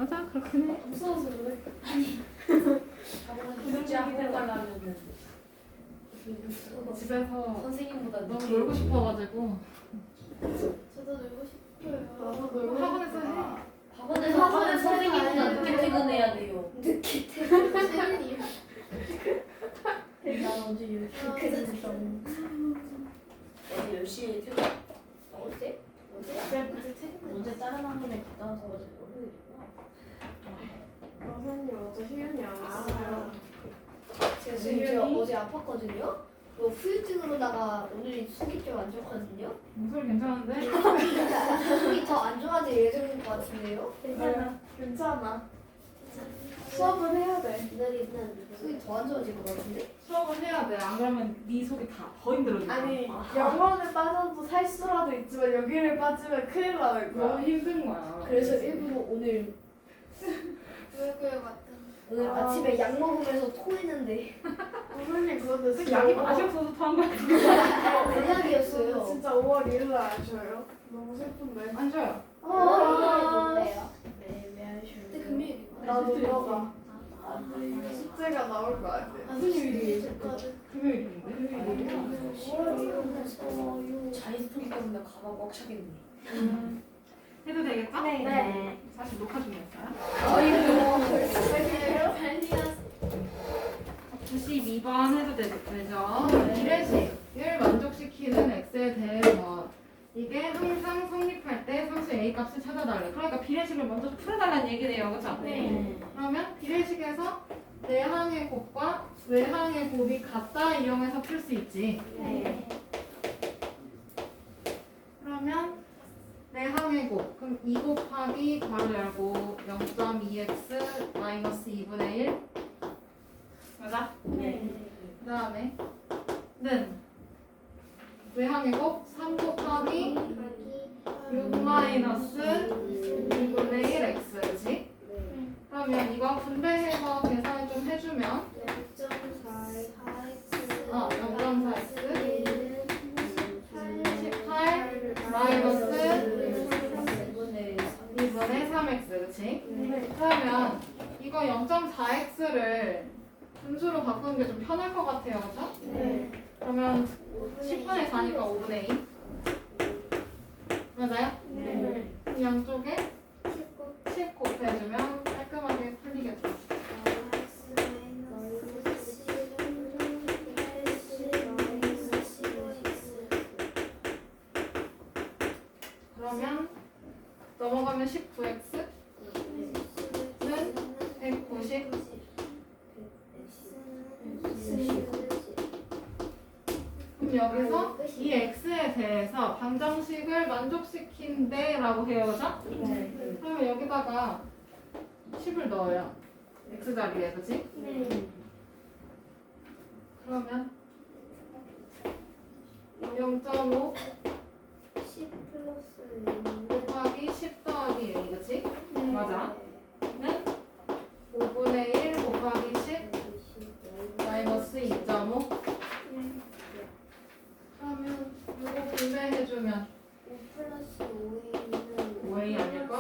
맞아, 그렇긴 해. 무서워서 그래. 진짜 학교 가려면은 집에서 선생님보다 너무 놀고 싶어가지고 저도 놀고 싶어요. 나도 놀고 학원에서 해. 학원에 선생님보다 늦게 퇴근해야 돼요. 늦게 퇴근이요. 난 어제 10시에 퇴근했어. 어제 10시에 퇴근. 어제? 어제 다른 학원에 갔다 와서 어제 월요일이구나. 선생님 어제 휴연이 안 왔어요. 제가 지금 어제 아팠거든요. 뭐 후유증으로다가 오늘 속이 좀 안 좋거든요. 목소리 괜찮은데? 속이 더 안 좋아질 예정인 것 같은데요. 괜찮아. 수업은 해야 돼. 오늘은 속이 더 안 좋아질 것 같은데. 수업은 해야 돼. 안 그러면 네 속이 더 힘들어져. 아니 영어를 빠져도 살 수라도 있지만 여기를 빠지면 큰일 나는 거야. 너무 힘든 거야. 그래서 일부러 오늘 아침에 약 먹으면서 토했는데 선생님 그것도 그 약이 맛이 없어서 토한 거야. 대약이었어요. 진짜 5월 1일 날 안 쉬어요? 너무 슬픈데. 안 쉬어요. 근데 금요일 나도 들어가. 숙제가 나올 거 같아. 금요일인데? 자이스토리 때문에 가방 꽉 차겠네. 해도 되겠죠? 네. 사실 녹화 중이었어요. 발리야. 92번 해도 되죠? 비례식을 만족시키는 x에 대해서 이게 항상 성립할 때 상수 a 값을 찾아달래. 그러니까 비례식을 먼저 풀어달라는 얘기네요. 그렇죠? 네. 그러면 비례식에서 내항의 곱과 외항의 곱이 같다 이용해서 풀 수 있지. 네. 그러면 내항의 곱, 그럼 2 곱하기 괄호 열고 0.2x 마이너스 2분의 1 맞아? 네. 그 다음에 는 외항의 곱 3 곱하기 6 마이너스 2분의 1 x 그치? 그러면 이거 분배해서 계산 좀 해주면 0.4x 18 마이너스 2분의 3x 그치? 그러면 이거 0.4x를 분수로 바꾸는 게 좀 편할 것 같아요 그죠? 그러면 10분의 4니까 5분의 2 맞아요? 그럼 양쪽에 10 곱해주면 깔끔하게 풀리겠죠. 그러면 넘어가면 19x는 190 그럼 여기서 이 x에 대해서 방정식을 만족시킨대 라고 해요 그죠? 그러면 여기다가 10을 넣어요 x자리에 그치? 그러면 0.5 곱하기 10 더하기 a 그치? 맞아 는 5분의 1 곱하기 10 마이너스 2.5 그러면 이거 분배해주면 5a 아닐걸?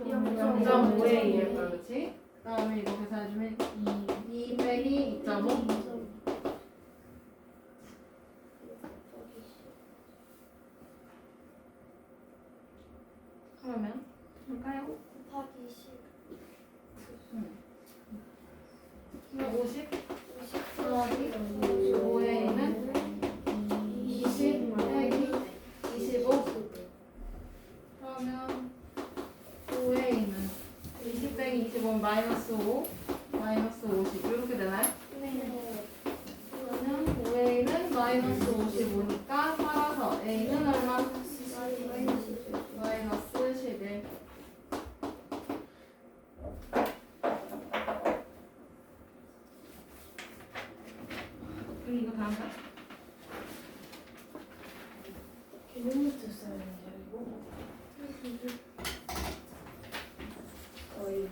0.5a일걸 그치? 그 다음에 이거 계산해주면 2 빼기 2.5 그러면 볼까요? 50 더하기 5a는 20 빼기 25 그러면 5a는 20 빼기 25는 마이너스 5 마이너스 50 이렇게 되나요? 그러면 5a는 마이너스 55니까 따라서 a는 얼마? 마이너스 11 그럼 이거 다음 거 개념부터 써야 되는데 이거? 거의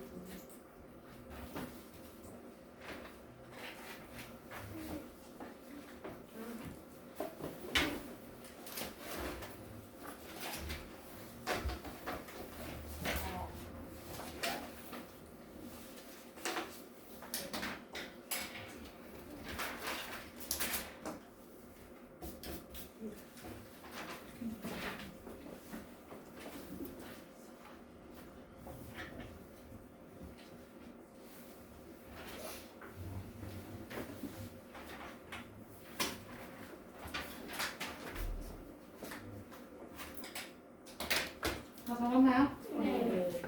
적었나요? 네.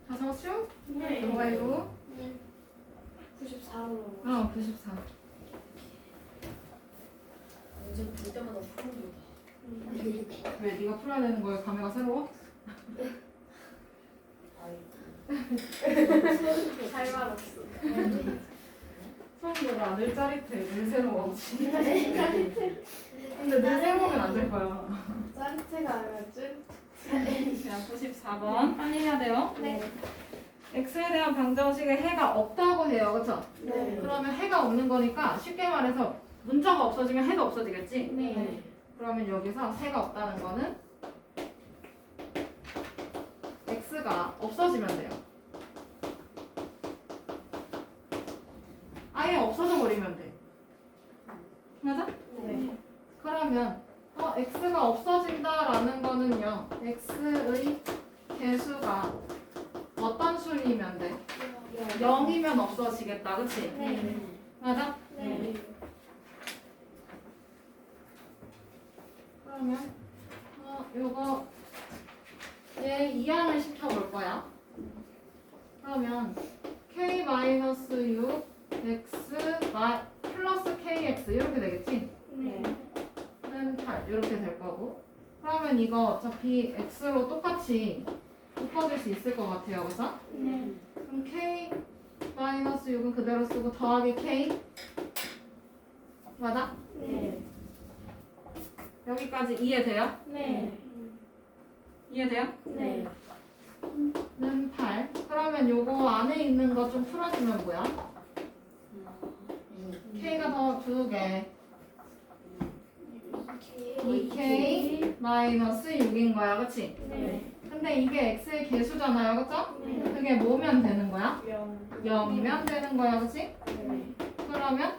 다 적었죠? 네. 뭐가요? 94로. 94. 이제 볼 때마다 푸는 거. 왜 네가 풀어야 되는 거에 감회가 새로워? 잘 말았어. 처음 들어 늘 짜릿해 늘 새로워. 근데 늘 새로우면 안 될 거야. 짜릿해가 아니라 ጭ? 그냥 94번 빨리 해야 돼요. 네. x에 대한 방정식에 해가 없다고 해요, 그렇죠? 네. 그러면 해가 없는 거니까 쉽게 말해서 문자가 없어지면 해도 없어지겠지? 네. 그러면 여기서 해가 없다는 거는 x가 없어지면 돼요. 아예 없어져 버리면 돼. 맞아? 네. 그러면 x가 없어진다라는 거는요. x의 개수가 어떤 수이면 돼? 0이면 없어지겠다. 그치? 네. 맞아? 네. 그러면 요거 얘 이항을 시켜볼 거야. 그러면 k-6 x 플러스 kx 이렇게 되겠지? 네. 는 8 이렇게 될 거고. 그러면 이거 어차피 x로 똑같이 묶어줄 수 있을 것 같아요. 그죠? 네. 그럼 k-6은 그대로 쓰고 더하기 k 맞아? 네. 여기까지 이해돼요? 네. 이해돼요? 네. 는 8. 그러면 요거 안에 있는 거 좀 풀어주면 뭐야? k가 더 2개. 2k 마이너스 6인 거야. 그치? 네. 근데 이게 x의 개수잖아요. 그쵸? 네. 그게 뭐면 되는 거야? 0. 0이면 되는 거야. 그치? 네. 그러면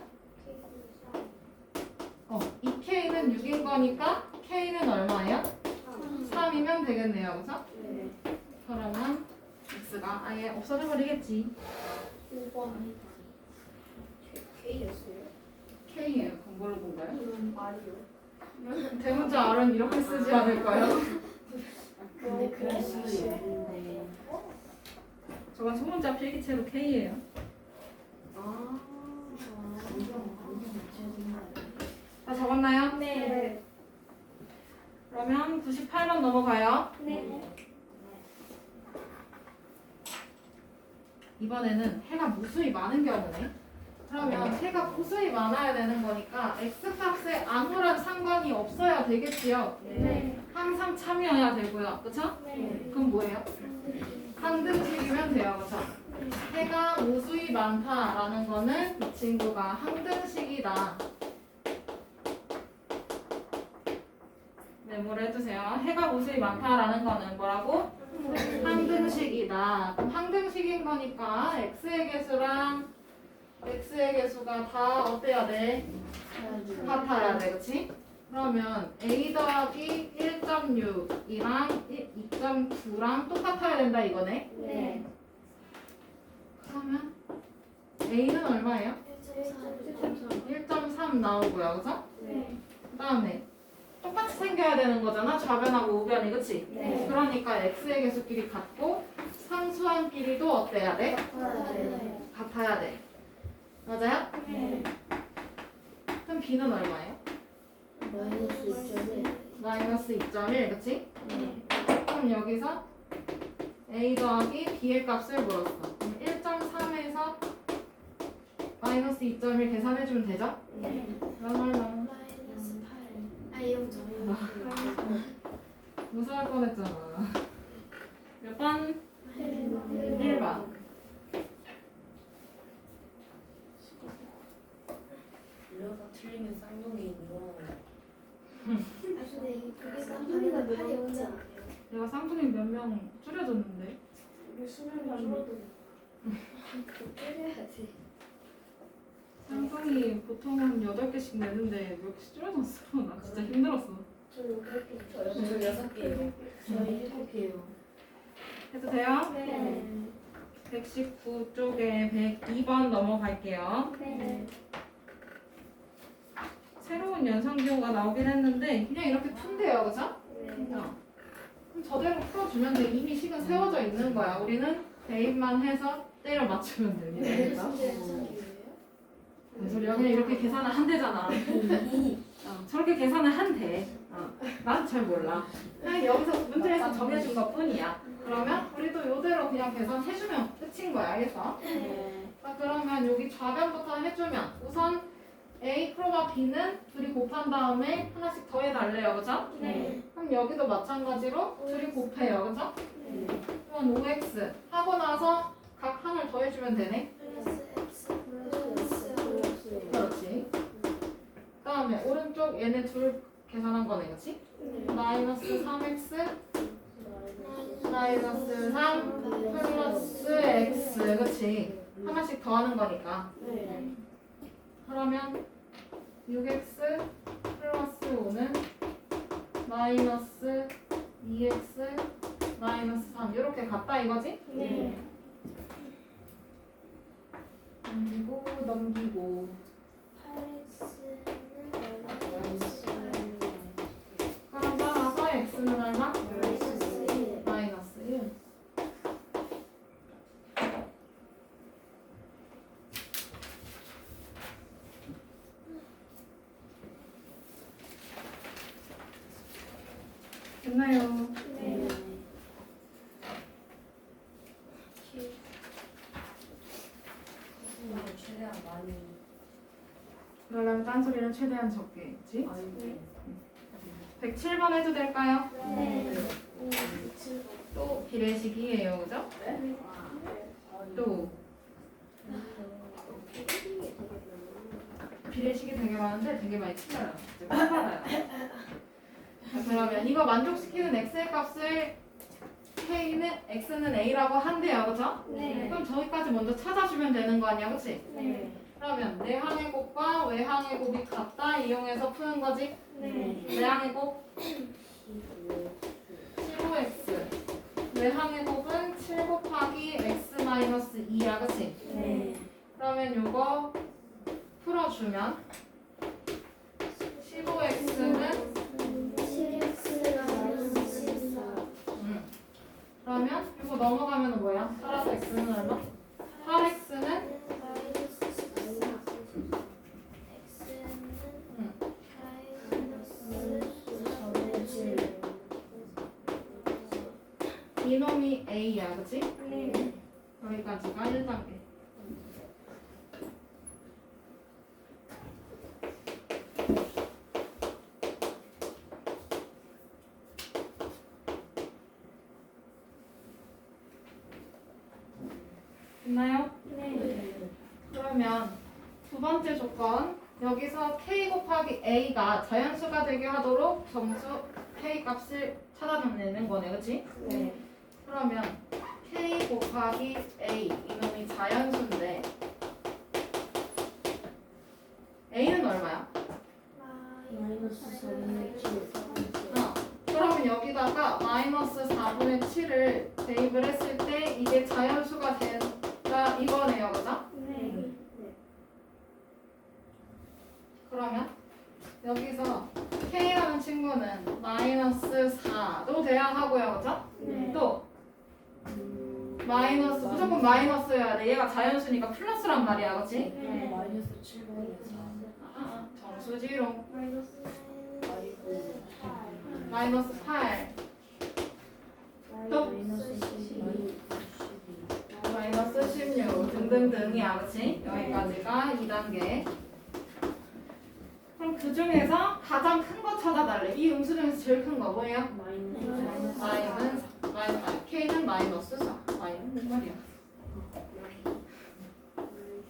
2k는 6인 거니까 k는 얼마예요? 3이면 되겠네요. 그쵸? 네. 그러면 x가 아예 없어져 버리겠지. 5번. K였어요? k예요. 그럼 뭘로 본 거예요? 아니요. 대문자 R은 이렇게 쓰지 않을까요? 근데 그럴 수 있어요. 있는데. 저건 소문자 필기체로 k예요. 아. 다 적었나요? 네. 그러면 98번 넘어가요. 네. 이번에는 해가 무수히 많은 경우네. 그러면 해가 무수히 많아야 되는 거니까 x값에 아무런 상관이 없어야 되겠지요. 네. 항상 참여해야 되고요. 그쵸? 네. 그럼 뭐예요? 항등식이면 돼요. 그쵸? 해가 무수히 많다라는 거는 이 친구가 항등식이다. 메모를 해주세요. 해가 무수히 많다라는 거는 뭐라고? 항등식이다. 그럼 항등식인 거니까 x의 개수랑 x의 개수가 다 어때야 돼? 같아야 돼. 그치? 그러면 a 더하기 1.6이랑 2.9랑 똑같아야 된다 이거네. 네. 그러면 a는 얼마예요? 1.3 나오고요. 그죠? 네. 그 다음에 똑같이 생겨야 되는 거잖아. 좌변하고 우변이. 그치? 네. 그러니까 x의 개수끼리 같고 상수항끼리도 어때야 돼? 같아야 돼. 맞아요? 네. 그럼 b는 얼마예요? 마이너스 2.1. 그치? 그럼 여기서 a 더하기 b의 값을 물었어. 그럼 1.3에서 마이너스 2.1 계산해주면 되죠? 그럼 무서울 뻔했잖아. 몇 번? 1번. 이러다 틀리면 쌍둥이 늘어나요. 내가 쌍둥이 몇 명 줄여줬는데. 쌍둥이 보통은 8개씩 내는데 몇 개씩 줄여줬어. 나 진짜 힘들었어. 저 6개예요. 저 7개예요. 해도 돼요? 네. 119쪽에 102번 넘어갈게요. 네. 새로운 연산기호가 나오긴 했는데 그냥 이렇게 푼대요. 그죠? 그럼 저대로 풀어주면 돼. 이미 식은 세워져 있는 거야. 우리는 대입만 해서 때려 맞추면 됩니다. 그래서 무슨 소리야? 그냥 이렇게 계산을 한대잖아. 저렇게 계산을 한대. 난 잘 몰라. 그냥 여기서 문제에서 정해준 것 뿐이야. 그러면 우리도 이대로 그냥 계산해주면 끝인 거야. 알겠어? 자, 그러면 여기 좌변부터 해주면 우선 A 프로바 B는 둘이 곱한 다음에 하나씩 더해달래요. 그죠? 그럼 여기도 마찬가지로 둘이 곱해요. 그죠? 그러면 5x 하고 나서 각 항을 더해주면 되네. 그렇지. 그 다음에 오른쪽 얘네 둘 계산한 거네. 그렇지? 마이너스 3x 마이너스 3 플러스 x. 그렇지? 하나씩 더하는 거니까. 그러면 6x 플러스 5는 마이너스 2x 마이너스 3 이렇게 같다 이거지? 넘기고 그럼 따라서 x는 얼마? 마이너스 1. 됐나요? 최대한 많이. 그러려면 딴소리는 최대한 적게 했지? 107번 해도 될까요? 또 비례식이에요, 그죠? 또 비례식이 되게 많은데 되게 많이 틀려요. 이제 못 받아요. 자, 그러면 이거 만족시키는 x의 값을 k는 x는 a라고 한대요, 그죠? 그럼 저기까지 먼저 찾아주면 되는 거 아니야, 그치? 그러면 내항의 곱과 외항의 곱이 같다 이용해서 푸는 거지? 내항의 곱 15x 외항의 곱은 7 곱하기 x 마이너스 2야, 그치? 그러면 요거 풀어주면 15x는 그러면 이거 넘어가면 뭐야? 따라서 x는 얼마? 8x는 이놈이 a야, 그치? 여기까지가 1단계. 됐나요? 그러면 두 번째 조건 여기서 k 곱하기 a가 자연수가 되게 하도록 정수 k 값을 찾아내는 거네, 그치? 그러면 k 곱하기 a 이놈이 자연수인데 a는 얼마야? 그러면 여기다가 마이너스 4분의 7을 대입을 했을 때 이게 자연수가 된다 이거네요, 그죠? 그러면 여기서 k라는 친구는 마이너스 4도 돼야 하고요, 그죠? 또 마이너스 무조건 마이너스여야 돼. 얘가 자연수니까 플러스란 말이야, 그치? 마이너스 7번이어서. 정수지롱. 마이너스 8 또 마이너스 16 등등등이야, 그치? 여기까지가 2단계. 그럼 그 중에서 가장 큰 거 찾아달래. 이 음수 중에서 제일 큰 거 뭐예요? k는 마이너스 4. 마이는 무슨 말이야?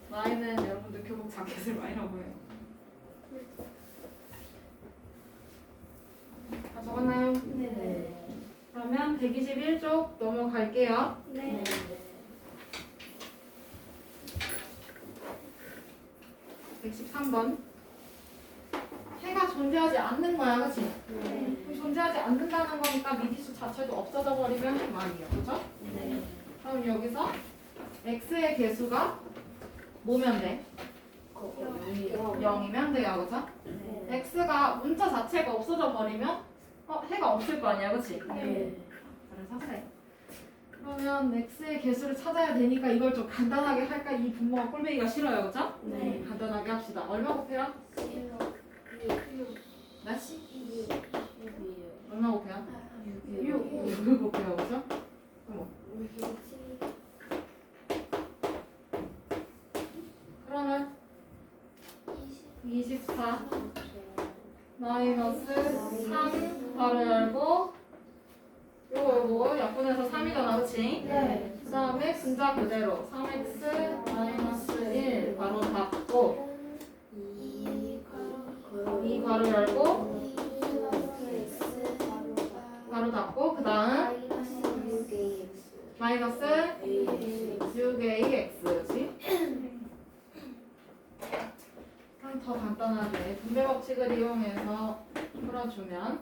마이는 여러분들 교복 자켓을 마이라고 해요. 다 적었나요? 그러면 121쪽 넘어갈게요. 113번. 해가 존재하지 않는 거야, 그치? 존재하지 않는다는 거니까 미지수 자체도 없어져 버리면 그만이에요, 그죠? 그럼 여기서 x의 개수가 뭐면 돼? 0이면 돼요, 그죠? x가 문자 자체가 없어져 버리면 해가 없을 거 아니야, 그치? 그래서 그래. 그러면 x의 개수를 찾아야 되니까 이걸 좀 간단하게 할까? 이 분모가 꼴배기가 싫어요, 그죠? 네. 간단하게 합시다. 얼마 곱해요? 몇시? 얼마 곱해요? 6 곱해요, 그죠? 그러면 24 마이너스 3 바로 열고 요거 약분해서 3이잖아, 그치? 네. 그 다음에 분자 그대로 3x 마이너스 1 바로 닫고 2 바로 열고 바로 닫고 그 다음 마이너스 6ax 그치? 그럼 더 간단하게 분배 법칙을 이용해서 풀어주면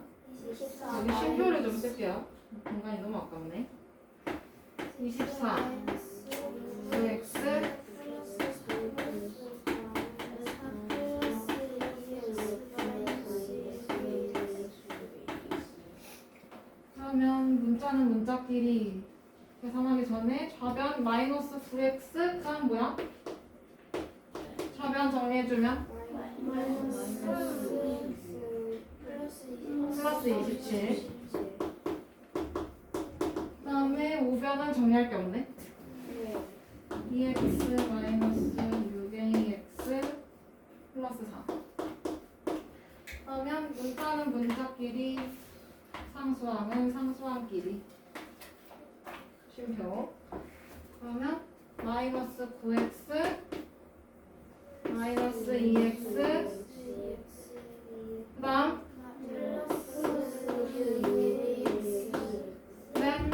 여기 쉼표를 좀 쓸게요. 공간이 너무 아깝네. 24 9x 그러면 문자는 문자끼리 계산하기 전에 좌변 마이너스 9x 그 다음 뭐야? 좌변 정리해주면 플러스 27 그 다음에 5변은 정리할 게 없네. 2x 마이너스 6ax 플러스 4 그러면 문자는 문자끼리 상수항은 상수항끼리 쉼표 그러면 마이너스 9x 마이너스 2x 그 다음 맨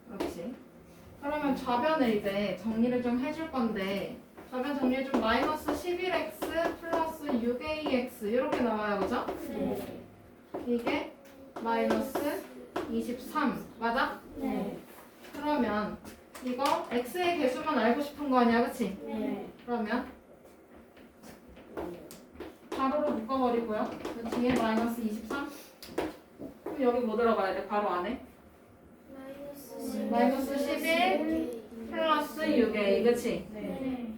그렇지. 그러면 좌변을 이제 정리를 좀 해줄 건데 좌변 정리해 좀 마이너스 11x 플러스 6ax 이렇게 나와요, 그죠? 이게 마이너스 23 맞아? 네. 그러면 이거 x의 개수만 알고 싶은 거 아니야, 그치? 네. 그러면 가로로 묶어버리고요. 그 뒤에 마이너스 23 그럼 여기 뭐 들어가야 돼? 바로 안에 마이너스 11 플러스 6a 그치? 네.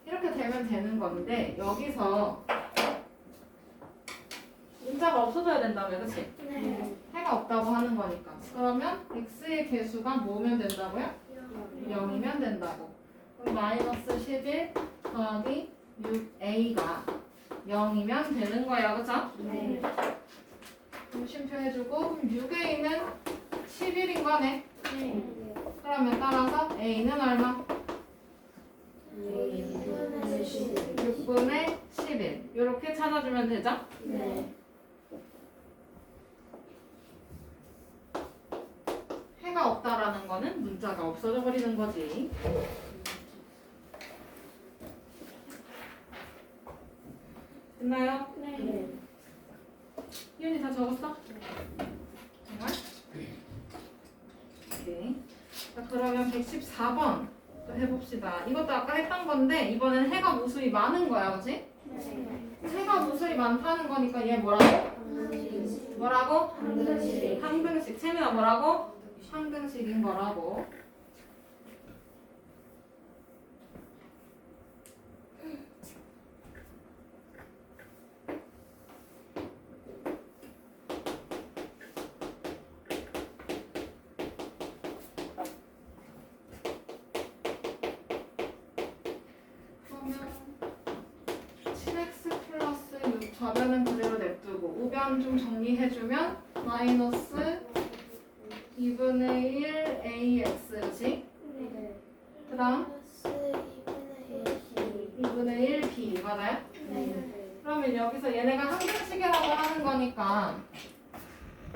이렇게 되면 되는 건데 여기서 문자가 없어져야 된다며, 그치? 네. 해가 없다고 하는 거니까. 그러면 x의 개수가 뭐면 된다고요? 0이면 된다고. 그럼 마이너스 11 더하기 6a가 0이면 되는 거야, 그쵸? 네. 그럼 쉼표해주고 그럼 6a는 11인 거네. 그러면 따라서 a는 얼마? 6분의 11 이렇게 찾아주면 되죠? 네. 해가 없다라는 거는 문자가 없어져 버리는 거지. 됐나요? 네. 희연이 다 적었어? 정말? 오케이. 자, 그러면 114번 또 해봅시다. 이것도 아까 했던 건데 이번엔 해가 무수히 많은 거야, 그치? 해가 무수히 많다는 거니까 얘 뭐라고? 뭐라고? 항등식. 채민아 뭐라고? 항등식인 거라고. 그러면 7x 플러스 6 좌변은 그대로 냅두고 우변 좀 정리해주면 마이너스 2분의 1 ax 그치? 그 다음 2분의 1 b 맞아요? 그러면 여기서 얘네가 항등식이라고 하는 거니까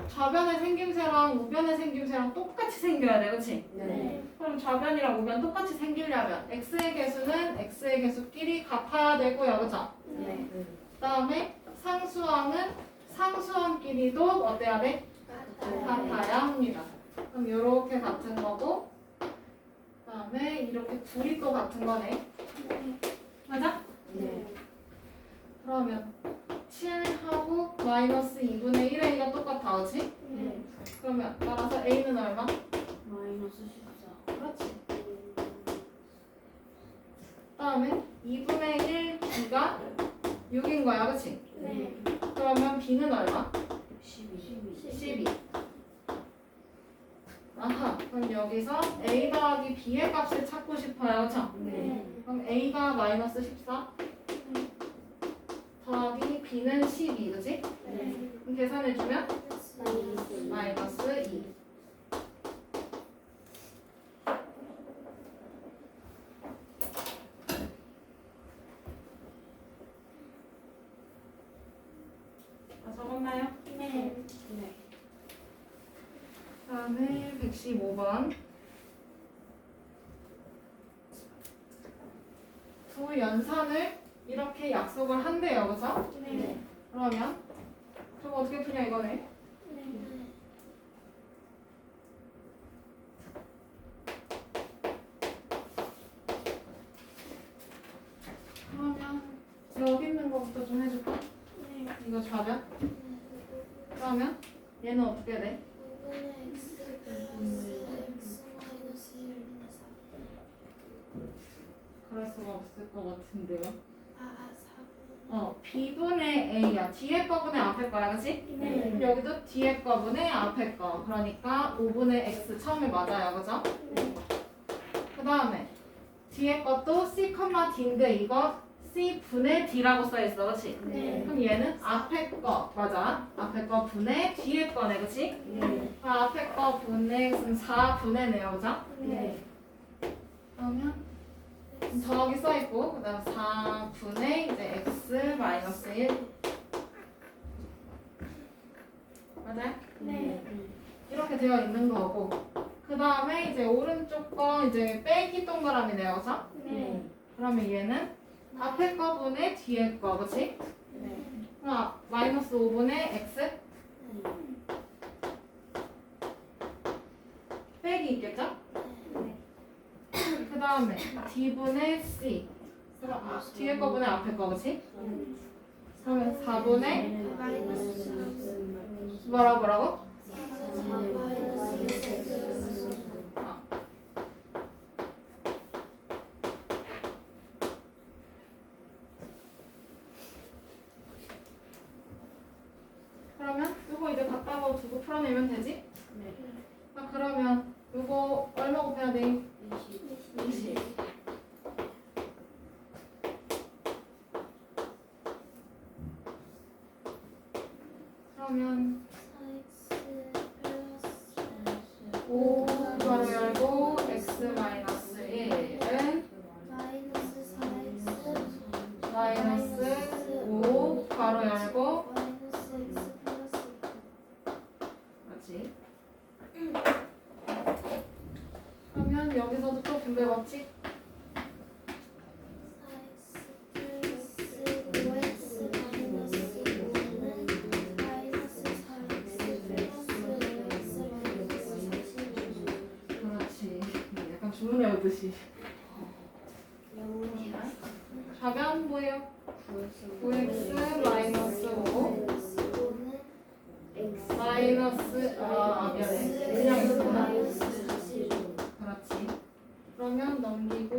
좌변의 생김새랑 우변의 생김새랑 똑같이 생겨야 돼, 그치? 그럼 좌변이랑 우변 똑같이 생기려면 x의 개수는 x의 개수끼리 같아야 되고요, 그쵸? 그 다음에 상수항은 상수항끼리도 어때야 돼? 같아야 합니다. 그럼 이렇게 같은 거고 그 다음에 이렇게 둘이 또 같은 거네. 맞아? 네. 그러면 7하고 마이너스 2분의 1의 A가 똑같아, 그렇지? 네. 그러면 따라서 A는 얼마? 마이너스 14. 그렇지. 다음에 2분의 1 B가 6인 거야, 그렇지? 네. 그러면 B는 얼마? 12. 12. 아하, 그럼 여기서 A 더하기 B의 값을 찾고 싶어요, 그렇죠? 네. 그럼 A가 마이너스 14 더하기 B는 12, 그치? 네. 그럼 계산해주면 마이너스 2. 다 적었나요? 네. 다음에 115번. 두 연산을 이렇게 약속을 한대요, 그죠? 네. 그러면 저거 어떻게 푸냐 이거네. 그러면 여기 있는 거부터 좀 해줄까? 이거 좌변? 그러면 얘는 어떻게 돼? 그럴 수가 없을 것 같은데요. B분의 A야. 뒤에 거분의 앞에 거야, 그치? 네. 여기도 뒤에 거분의 앞에 거. 그러니까 5분의 X 처음에 맞아요, 그죠? 그 다음에 뒤에 것도 C, D인데 이거 C분의 D라고 써있어, 그치? 네. 그럼 얘는 앞에 거, 맞아? 앞에 거 분의 뒤에 거네, 그치? 네. 앞에 거 분의 X는 4분의네요, 그죠? 네. 그러면 더하기 써있고 그 다음 4분의 이제 X 마이너스 1 맞아요? 네. 이렇게 되어 있는 거고 그 다음에 이제 오른쪽 거 이제 빼기 동그라미네요, 그죠? 네. 그러면 얘는 앞에 거 분의 뒤에 거, 그치? 그럼 마이너스 5분의 X 빼기 있겠죠? 그 다음에 D분의 C 그럼 뒤에 거 분의 앞에 거, 그치? 그러면 4분의 뭐라고? 그러면 이거 이제 갖다가 두고 풀어내면 되지? 그러면 이거 얼마 곱해야 돼? 20. 그러면 5 괄호 열고 x 마이너스 1은 마이너스 5 괄호 열고 맞지? 그러면 여기서도 또 분배 법칙 그렇지. 약간 주문 외우듯이 좌변 뭐예요? 9x 마이너스 5 마이너스 미안해 그냥 있구나. 그렇지. 그러면 넘기고